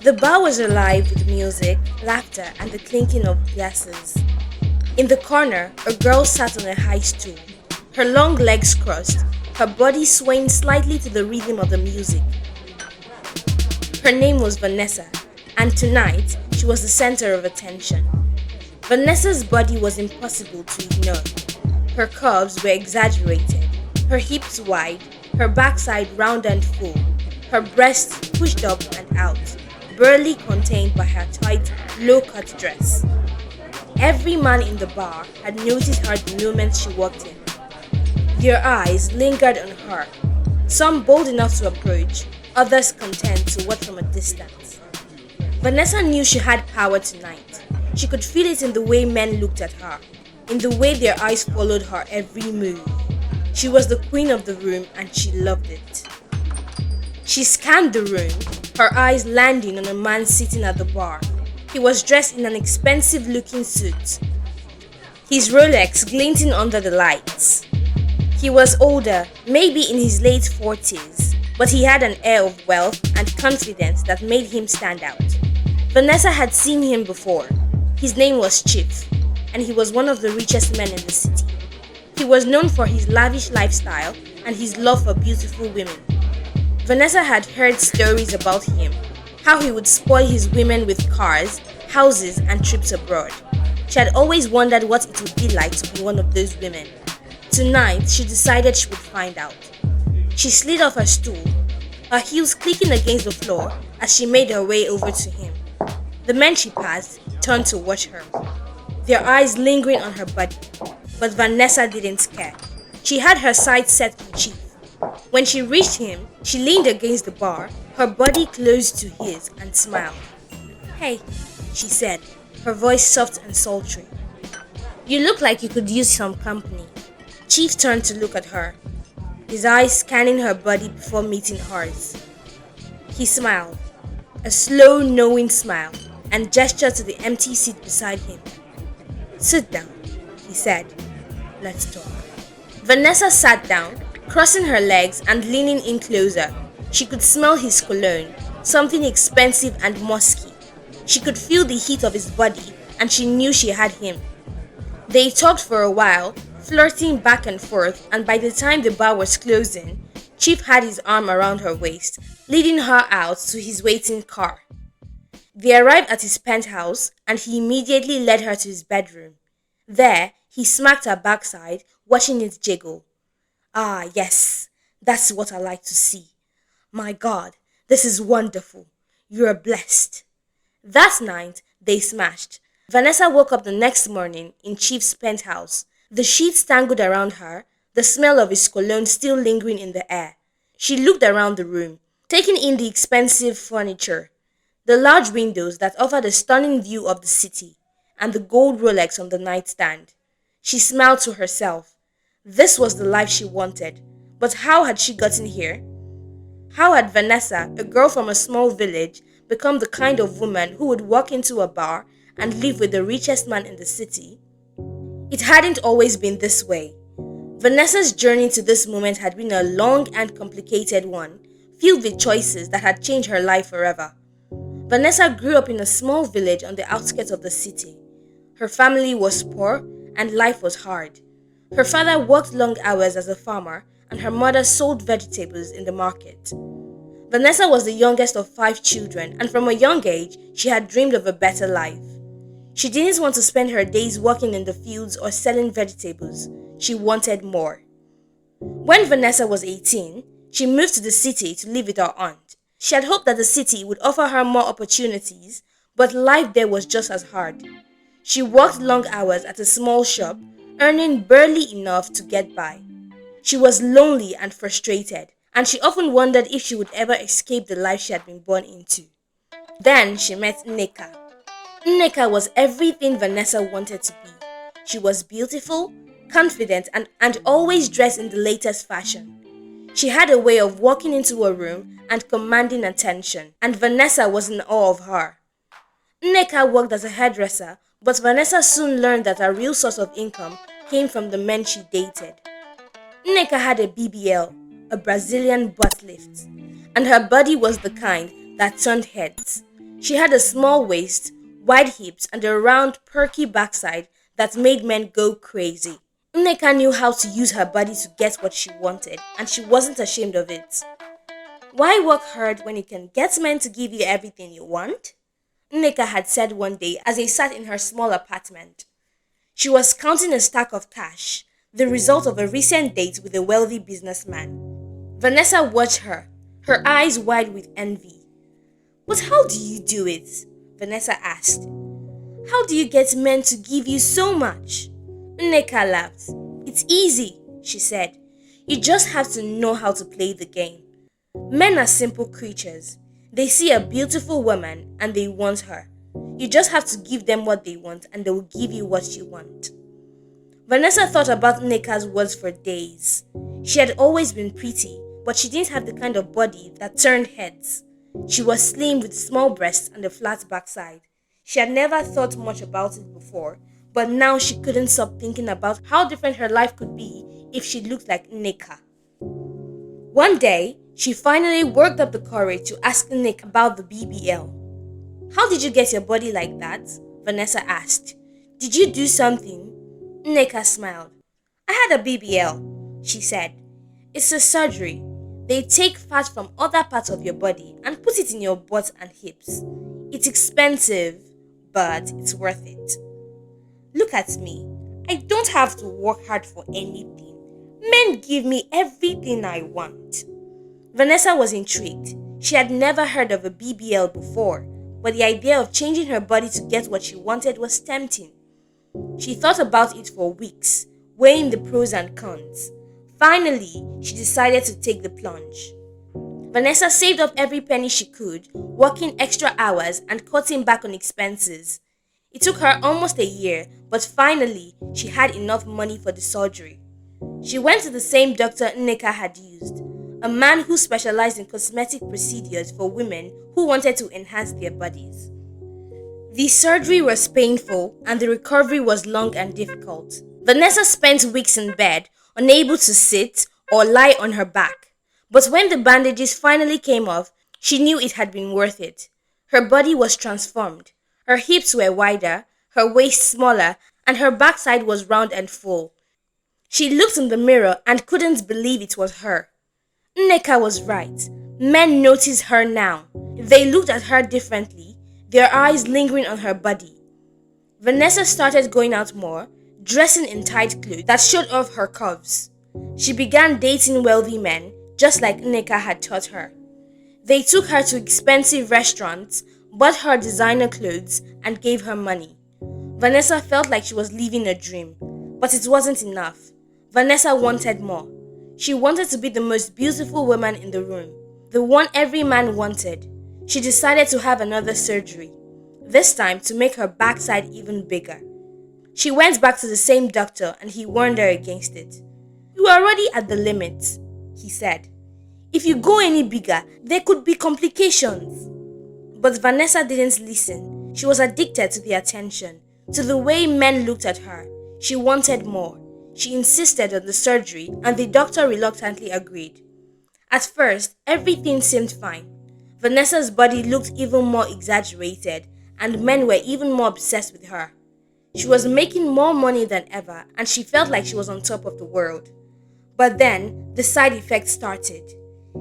The bar was alive with music, laughter, and the clinking of glasses. In the corner, a girl sat on a high stool, her long legs crossed, her body swaying slightly to the rhythm of the music. Her name was Vanessa, and tonight she was the center of attention. Vanessa's body was impossible to ignore. Her curves were exaggerated, her hips wide, her backside round and full, her breasts pushed up and out, barely contained by her tight, low-cut dress. Every man in the bar had noticed her the moment she walked in. Their eyes lingered on her, some bold enough to approach, others content to watch from a distance. Vanessa knew she had power tonight. She could feel it in the way men looked at her, in the way their eyes followed her every move. She was the queen of the room and she loved it. She scanned the room, her eyes landing on a man sitting at the bar. He was dressed in an expensive-looking suit, his Rolex glinting under the lights. He was older, maybe in his late 40s, but he had an air of wealth and confidence that made him stand out. Vanessa had seen him before. His name was Chief, and he was one of the richest men in the city. He was known for his lavish lifestyle and his love for beautiful women. Vanessa had heard stories about him, how he would spoil his women with cars, houses, and trips abroad. She had always wondered what it would be like to be one of those women. Tonight, she decided she would find out. She slid off her stool, her heels clicking against the floor as she made her way over to him. The men she passed turned to watch her, their eyes lingering on her body. But Vanessa didn't care. She had her sights set on Chief. When she reached him, she leaned against the bar, her body close to his, and smiled. "Hey," she said, her voice soft and sultry. "You look like you could use some company." Chief turned to look at her, his eyes scanning her body before meeting hers. He smiled, a slow, knowing smile, and gestured to the empty seat beside him. "Sit down," he said. "Let's talk." Vanessa sat down, crossing her legs and leaning in closer. She could smell his cologne, something expensive and musky. She could feel the heat of his body, and she knew she had him. They talked for a while, flirting back and forth, and by the time the bar was closing, Chief had his arm around her waist, leading her out to his waiting car. They arrived at his penthouse, and he immediately led her to his bedroom. There, he smacked her backside, watching it jiggle. "Ah, yes, that's what I like to see. My God, this is wonderful. You're blessed." That night, they smashed. Vanessa woke up the next morning in Chief's penthouse, the sheets tangled around her, the smell of his cologne still lingering in the air. She looked around the room, taking in the expensive furniture, the large windows that offered a stunning view of the city, and the gold Rolex on the nightstand. She smiled to herself. This was the life she wanted. But how had she gotten here? How had Vanessa, a girl from a small village, become the kind of woman who would walk into a bar and live with the richest man in the city? It hadn't always been this way. Vanessa's journey to this moment had been a long and complicated one, filled with choices that had changed her life forever. Vanessa grew up in a small village on the outskirts of the city. Her family was poor and life was hard. Her father worked long hours as a farmer and her mother sold vegetables in the market. Vanessa was the youngest of 5 children, and from a young age, she had dreamed of a better life. She didn't want to spend her days working in the fields or selling vegetables. She wanted more. When Vanessa was 18, she moved to the city to live with her aunt. She had hoped that the city would offer her more opportunities, but life there was just as hard. She worked long hours at a small shop, earning barely enough to get by. She was lonely and frustrated, and she often wondered if she would ever escape the life she had been born into. Then she met Nneka. Nneka was everything Vanessa wanted to be. She was beautiful, confident, and always dressed in the latest fashion. She had a way of walking into a room and commanding attention, and Vanessa was in awe of her. Nneka worked as a hairdresser, but Vanessa soon learned that her real source of income came from the men she dated. Nneka had a BBL, a Brazilian butt lift, and her body was the kind that turned heads. She had a small waist, wide hips, and a round, perky backside that made men go crazy. Nneka knew how to use her body to get what she wanted, and she wasn't ashamed of it. Why work hard when you can get men to give you everything you want? Nneka had said one day as they sat in her small apartment. She was counting a stack of cash, the result of a recent date with a wealthy businessman. Vanessa watched her, her eyes wide with envy. But how do you do it? Vanessa asked. How do you get men to give you so much? Nneka laughed. It's easy, she said. You just have to know how to play the game. Men are simple creatures. They see a beautiful woman and they want her. You just have to give them what they want and they will give you what you want. Vanessa thought about Nneka's words for days. She had always been pretty, but she didn't have the kind of body that turned heads. She was slim with small breasts and a flat backside. She had never thought much about it before, but now she couldn't stop thinking about how different her life could be if she looked like Nneka. One day, she finally worked up the courage to ask Nick about the BBL. How did you get your body like that? Vanessa asked. Did you do something? Nneka smiled. I had a BBL, she said. It's a surgery. They take fat from other parts of your body and put it in your butt and hips. It's expensive, but it's worth it. Look at me. I don't have to work hard for anything. Men give me everything I want. Vanessa was intrigued. She had never heard of a BBL before, but the idea of changing her body to get what she wanted was tempting. She thought about it for weeks, weighing the pros and cons. Finally, she decided to take the plunge. Vanessa saved up every penny she could, working extra hours and cutting back on expenses. It took her almost a year, but finally, she had enough money for the surgery. She went to the same doctor Nneka had used, a man who specialized in cosmetic procedures for women who wanted to enhance their bodies. The surgery was painful and the recovery was long and difficult. Vanessa spent weeks in bed, unable to sit or lie on her back. But when the bandages finally came off, she knew it had been worth it. Her body was transformed. Her hips were wider, her waist smaller, and her backside was round and full. She looked in the mirror and couldn't believe it was her. Nneka was right. Men noticed her now. They looked at her differently, their eyes lingering on her body. Vanessa started going out more, dressing in tight clothes that showed off her curves. She began dating wealthy men, just like Nneka had taught her. They took her to expensive restaurants, bought her designer clothes, and gave her money. Vanessa felt like she was living a dream, but it wasn't enough. Vanessa wanted more. She wanted to be the most beautiful woman in the room, the one every man wanted. She decided to have another surgery, this time to make her backside even bigger. She went back to the same doctor and he warned her against it. You are already at the limit, he said. If you go any bigger, there could be complications. But Vanessa didn't listen. She was addicted to the attention, to the way men looked at her. She wanted more. She insisted on the surgery and the doctor reluctantly agreed. At first, everything seemed fine. Vanessa's body looked even more exaggerated and men were even more obsessed with her. She was making more money than ever and she felt like she was on top of the world. But then, the side effects started.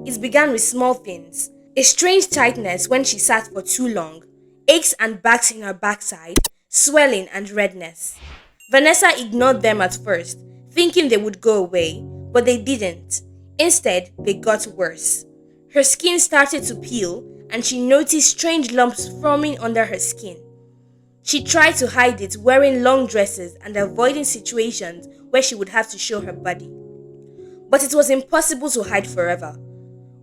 It began with small things. A strange tightness when she sat for too long, aches and bags in her backside, swelling and redness. Vanessa ignored them at first, thinking they would go away, but they didn't. Instead, they got worse. Her skin started to peel, and she noticed strange lumps forming under her skin. She tried to hide it wearing long dresses and avoiding situations where she would have to show her body. But it was impossible to hide forever.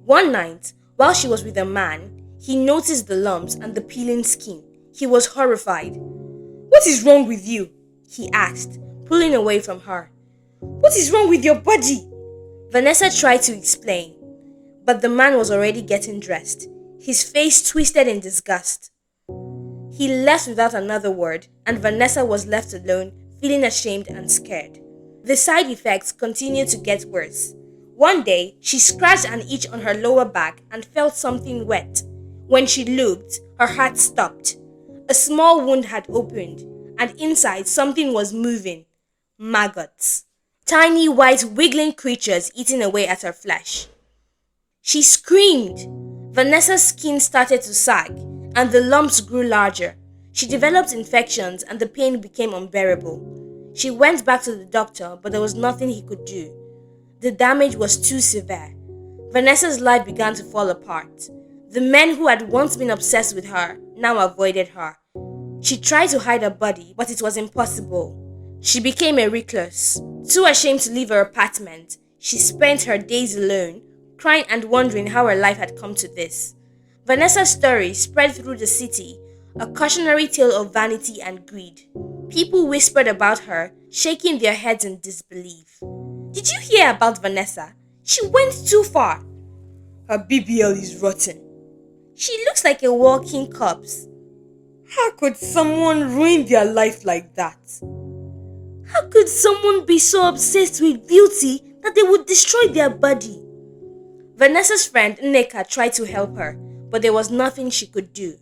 One night, while she was with a man, he noticed the lumps and the peeling skin. He was horrified. "What is wrong with you?" he asked, pulling away from her. "What is wrong with your body?" Vanessa tried to explain, but the man was already getting dressed, his face twisted in disgust. He left without another word, and Vanessa was left alone, feeling ashamed and scared. The side effects continued to get worse. One day, she scratched an itch on her lower back and felt something wet. When she looked, her heart stopped. A small wound had opened, and inside something was moving. Maggots. Tiny white wiggling creatures eating away at her flesh. She screamed. Vanessa's skin started to sag, and the lumps grew larger. She developed infections, and the pain became unbearable. She went back to the doctor, but there was nothing he could do. The damage was too severe. Vanessa's life began to fall apart. The men who had once been obsessed with her now avoided her. She tried to hide her body, but it was impossible. She became a recluse. Too ashamed to leave her apartment, she spent her days alone, crying and wondering how her life had come to this. Vanessa's story spread through the city, a cautionary tale of vanity and greed. People whispered about her, shaking their heads in disbelief. Did you hear about Vanessa? She went too far. Her BBL is rotten. She looks like a walking corpse. How could someone ruin their life like that? How could someone be so obsessed with beauty that they would destroy their body? Vanessa's friend Nneka tried to help her, but there was nothing she could do.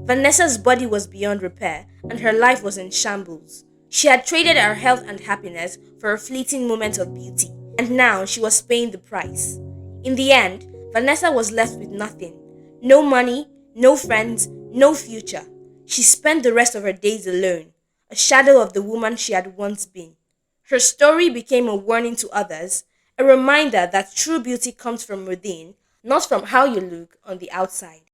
Vanessa's body was beyond repair, and her life was in shambles. She had traded her health and happiness for a fleeting moment of beauty, and now she was paying the price. In the end, Vanessa was left with nothing. No money, no friends, no future. She spent the rest of her days alone, a shadow of the woman she had once been. Her story became a warning to others, a reminder that true beauty comes from within, not from how you look on the outside.